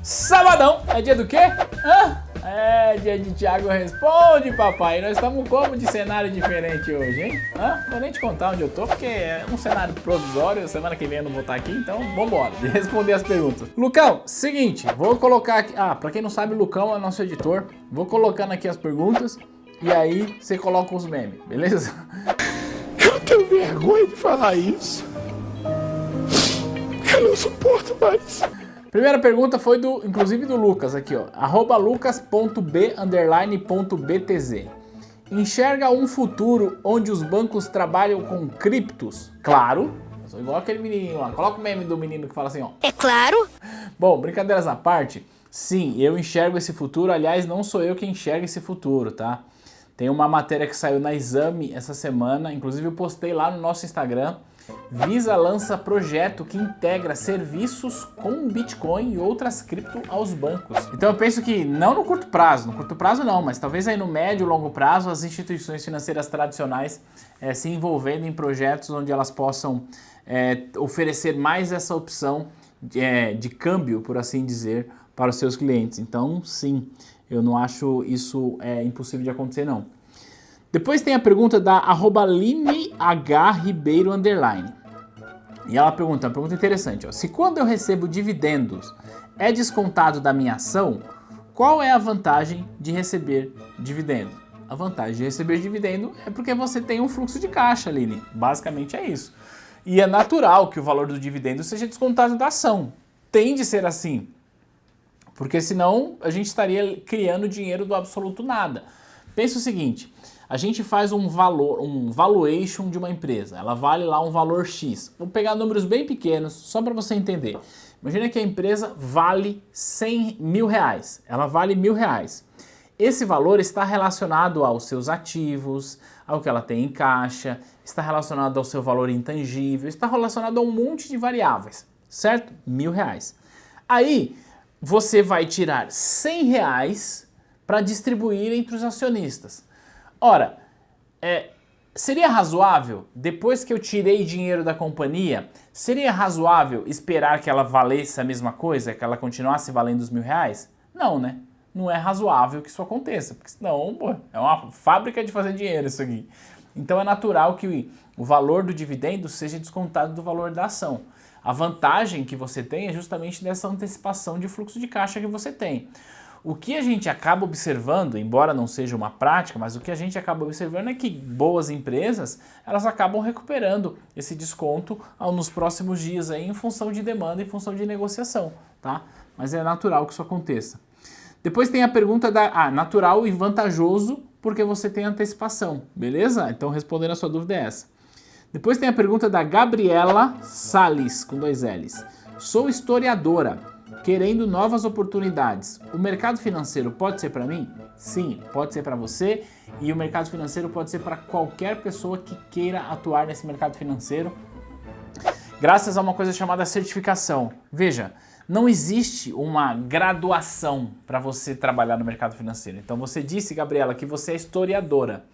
Sabadão é dia do quê? É dia de Thiago Responde, papai. Nós estamos como de cenário diferente hoje, hein? Vou nem te contar onde eu tô, porque é um cenário provisório. Semana que vem eu não vou estar aqui, então vambora, de responder as perguntas. Lucão, seguinte, vou colocar aqui... pra quem não sabe, o Lucão é nosso editor. Vou colocando aqui as perguntas e aí você coloca os memes, beleza? Eu tenho vergonha de falar isso. Eu não suporto mais. Primeira pergunta foi inclusive do Lucas aqui, ó. @lucas.b_.btz. Enxerga um futuro onde os bancos trabalham com criptos? Claro. Eu sou igual aquele menininho lá. Coloca o meme do menino que fala assim, ó. É claro. Bom, brincadeiras à parte, sim, eu enxergo esse futuro. Aliás, não sou eu quem enxerga esse futuro, tá? Tem uma matéria que saiu na Exame essa semana, inclusive eu postei lá no nosso Instagram. Visa lança projeto que integra serviços com Bitcoin e outras cripto aos bancos. Então eu penso que não no curto prazo não, mas talvez aí no médio e longo prazo as instituições financeiras tradicionais se envolvendo em projetos onde elas possam oferecer mais essa opção de câmbio, por assim dizer, para os seus clientes. Então sim, eu não acho isso impossível de acontecer não. Depois tem a pergunta da @linehribeiro_. E ela pergunta, uma pergunta interessante, ó. Se quando eu recebo dividendos é descontado da minha ação, qual é a vantagem de receber dividendo? A vantagem de receber dividendo é porque você tem um fluxo de caixa, Aline. Basicamente é isso. E é natural que o valor do dividendo seja descontado da ação. Tem de ser assim. Porque senão a gente estaria criando dinheiro do absoluto nada. Pensa o seguinte... A gente faz um valuation de uma empresa, ela vale lá um valor X. Vou pegar números bem pequenos, só para você entender. Imagina que a empresa vale R$100.000, ela vale R$1.000. Esse valor está relacionado aos seus ativos, ao que ela tem em caixa, está relacionado ao seu valor intangível, está relacionado a um monte de variáveis, certo? R$1.000. Aí, você vai tirar R$100 para distribuir entre os acionistas. Ora, seria razoável, depois que eu tirei dinheiro da companhia, seria razoável esperar que ela valesse a mesma coisa, que ela continuasse valendo os R$1.000? Não, né? Não é razoável que isso aconteça, porque senão, é uma fábrica de fazer dinheiro isso aqui. Então é natural que o valor do dividendo seja descontado do valor da ação. A vantagem que você tem é justamente dessa antecipação de fluxo de caixa que você tem. O que a gente acaba observando, embora não seja uma prática, mas o que a gente acaba observando é que boas empresas, elas acabam recuperando esse desconto nos próximos dias aí, em função de demanda, em função de negociação, tá? Mas é natural que isso aconteça. Depois tem a pergunta natural e vantajoso, porque você tem antecipação, beleza? Então respondendo a sua dúvida é essa. Depois tem a pergunta da Gabriela Salles, com 2 L's. Sou historiadora. Querendo novas oportunidades. O mercado financeiro pode ser para mim? Sim, pode ser para você, e o mercado financeiro pode ser para qualquer pessoa que queira atuar nesse mercado financeiro, graças a uma coisa chamada certificação. Veja, não existe uma graduação para você trabalhar no mercado financeiro. Então você disse, Gabriela, que você é historiadora.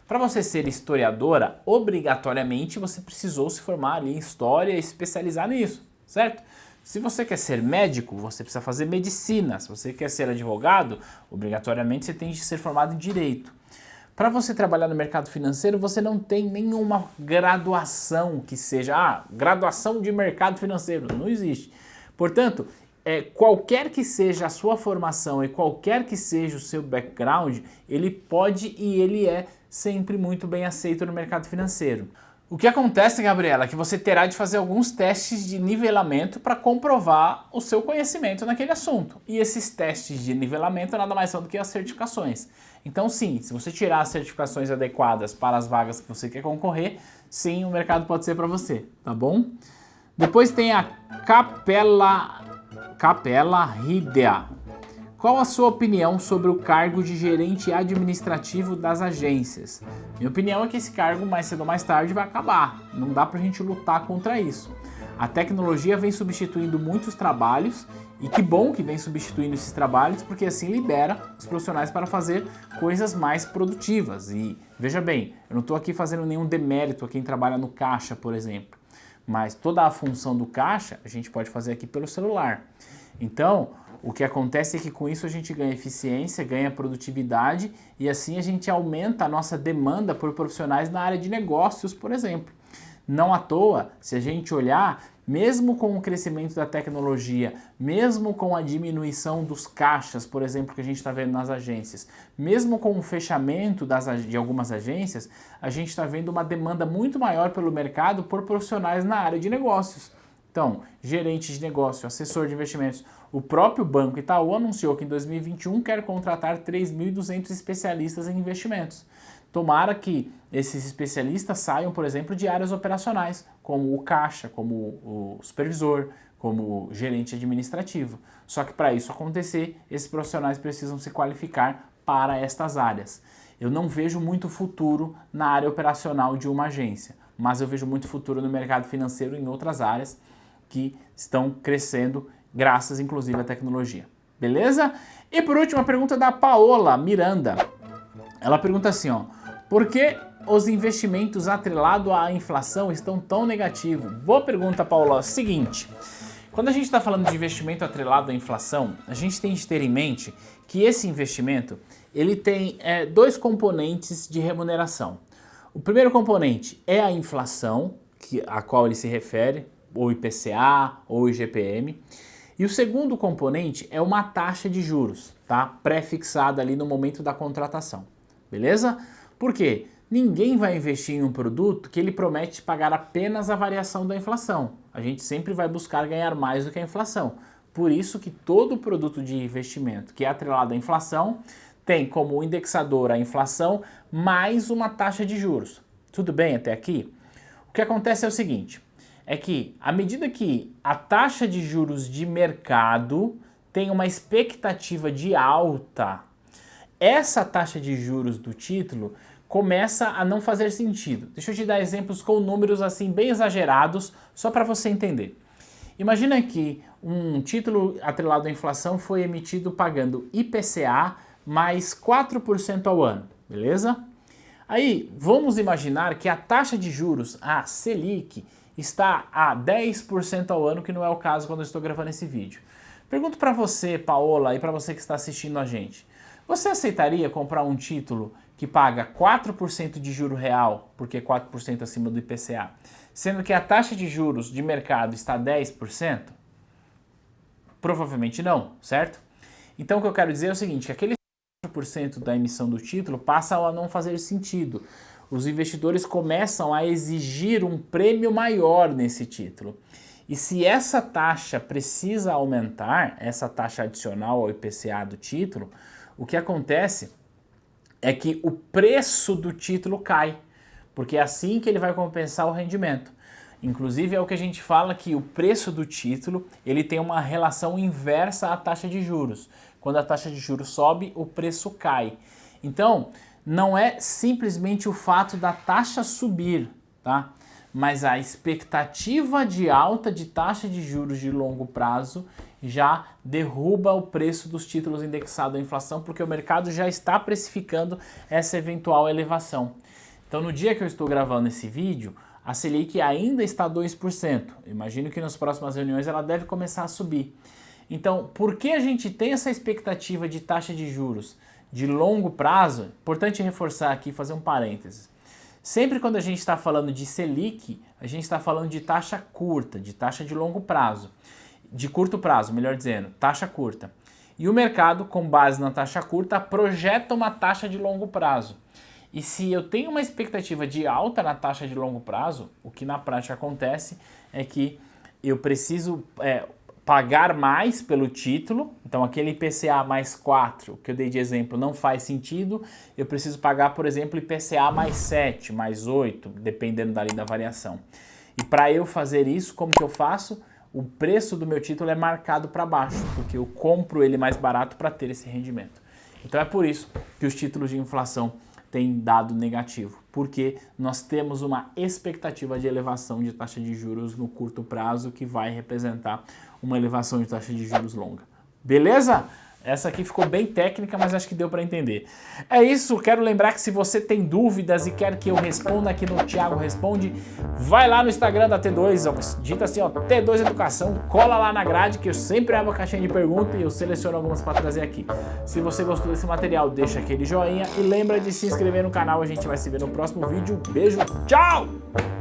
Para você ser historiadora, obrigatoriamente você precisou se formar ali em história e se especializar nisso, certo? Se você quer ser médico, você precisa fazer medicina. Se você quer ser advogado, obrigatoriamente você tem de ser formado em direito. Para você trabalhar no mercado financeiro, você não tem nenhuma graduação que seja, graduação de mercado financeiro. Não existe. Portanto, qualquer que seja a sua formação e qualquer que seja o seu background, ele pode e ele é sempre muito bem aceito no mercado financeiro. O que acontece, Gabriela, é que você terá de fazer alguns testes de nivelamento para comprovar o seu conhecimento naquele assunto. E esses testes de nivelamento nada mais são do que as certificações. Então sim, se você tirar as certificações adequadas para as vagas que você quer concorrer, sim, o mercado pode ser para você, tá bom? Depois tem a Capela Ridea. Qual a sua opinião sobre o cargo de gerente administrativo das agências? Minha opinião é que esse cargo, mais cedo ou mais tarde, vai acabar. Não dá pra gente lutar contra isso. A tecnologia vem substituindo muitos trabalhos, e que bom que vem substituindo esses trabalhos, porque assim libera os profissionais para fazer coisas mais produtivas. E veja bem, eu não estou aqui fazendo nenhum demérito a quem trabalha no caixa, por exemplo. Mas toda a função do caixa a gente pode fazer aqui pelo celular. Então, O que acontece é que com isso a gente ganha eficiência, ganha produtividade e assim a gente aumenta a nossa demanda por profissionais na área de negócios, por exemplo. Não à toa, se a gente olhar, mesmo com o crescimento da tecnologia, mesmo com a diminuição dos caixas, por exemplo, que a gente está vendo nas agências, mesmo com o fechamento de algumas agências, a gente está vendo uma demanda muito maior pelo mercado por profissionais na área de negócios. Então, gerente de negócio, assessor de investimentos, o próprio Banco Itaú anunciou que em 2021 quer contratar 3.200 especialistas em investimentos. Tomara que esses especialistas saiam, por exemplo, de áreas operacionais, como o caixa, como o supervisor, como o gerente administrativo. Só que para isso acontecer, esses profissionais precisam se qualificar para estas áreas. Eu não vejo muito futuro na área operacional de uma agência, mas eu vejo muito futuro no mercado financeiro em outras áreas que estão crescendo graças, inclusive, à tecnologia. Beleza? E por último, a pergunta da Paola Miranda. Ela pergunta assim, ó, por que os investimentos atrelados à inflação estão tão negativos? Boa pergunta, Paola. Seguinte, quando a gente está falando de investimento atrelado à inflação, a gente tem de ter em mente que esse investimento ele tem dois componentes de remuneração. O primeiro componente é a inflação, a qual ele se refere, ou IPCA, ou IGPM. E o segundo componente é uma taxa de juros, tá? Pré-fixada ali no momento da contratação, beleza? Por quê? Ninguém vai investir em um produto que ele promete pagar apenas a variação da inflação. A gente sempre vai buscar ganhar mais do que a inflação. Por isso que todo produto de investimento que é atrelado à inflação tem como indexador a inflação mais uma taxa de juros. Tudo bem até aqui? O que acontece é o seguinte, é que à medida que a taxa de juros de mercado tem uma expectativa de alta, essa taxa de juros do título começa a não fazer sentido. Deixa eu te dar exemplos com números assim bem exagerados, só para você entender. Imagina que um título atrelado à inflação foi emitido pagando IPCA mais 4% ao ano, beleza? Aí, vamos imaginar que a taxa de juros, a Selic, está a 10% ao ano, que não é o caso quando eu estou gravando esse vídeo. Pergunto para você, Paola, e para você que está assistindo a gente. Você aceitaria comprar um título que paga 4% de juro real, porque é 4% acima do IPCA, sendo que a taxa de juros de mercado está a 10%? Provavelmente não, certo? Então o que eu quero dizer é o seguinte, que aquele 4% da emissão do título passa a não fazer sentido. Os investidores começam a exigir um prêmio maior nesse título. E se essa taxa precisa aumentar, essa taxa adicional ao IPCA do título, o que acontece é que o preço do título cai, porque é assim que ele vai compensar o rendimento. Inclusive é o que a gente fala que o preço do título ele tem uma relação inversa à taxa de juros. Quando a taxa de juros sobe, o preço cai. Então, não é simplesmente o fato da taxa subir, tá? Mas a expectativa de alta de taxa de juros de longo prazo já derruba o preço dos títulos indexados à inflação, porque o mercado já está precificando essa eventual elevação. Então, no dia que eu estou gravando esse vídeo, a Selic ainda está a 2%. Imagino que nas próximas reuniões ela deve começar a subir. Então, por que a gente tem essa expectativa de taxa de juros de longo prazo? Importante reforçar aqui, fazer um parênteses. Sempre quando a gente está falando de Selic, a gente está falando de taxa curta, de taxa de longo prazo. De curto prazo, melhor dizendo, taxa curta. E o mercado, com base na taxa curta, projeta uma taxa de longo prazo. E se eu tenho uma expectativa de alta na taxa de longo prazo, o que na prática acontece é que eu preciso pagar mais pelo título, então aquele IPCA mais 4 que eu dei de exemplo não faz sentido, eu preciso pagar, por exemplo, IPCA mais 7, mais 8, dependendo dali da variação. E para eu fazer isso, como que eu faço? O preço do meu título é marcado para baixo, porque eu compro ele mais barato para ter esse rendimento. Então é por isso que os títulos de inflação têm dado negativo, porque nós temos uma expectativa de elevação de taxa de juros no curto prazo que vai representar uma elevação de taxa de juros longa. Beleza? Essa aqui ficou bem técnica, mas acho que deu para entender. É isso, quero lembrar que se você tem dúvidas e quer que eu responda aqui no Thiago Responde, vai lá no Instagram da T2, ó, digita assim, ó, T2 Educação, cola lá na grade que eu sempre abro a caixinha de perguntas e eu seleciono algumas para trazer aqui. Se você gostou desse material, deixa aquele joinha e lembra de se inscrever no canal, a gente vai se ver no próximo vídeo. Beijo, tchau!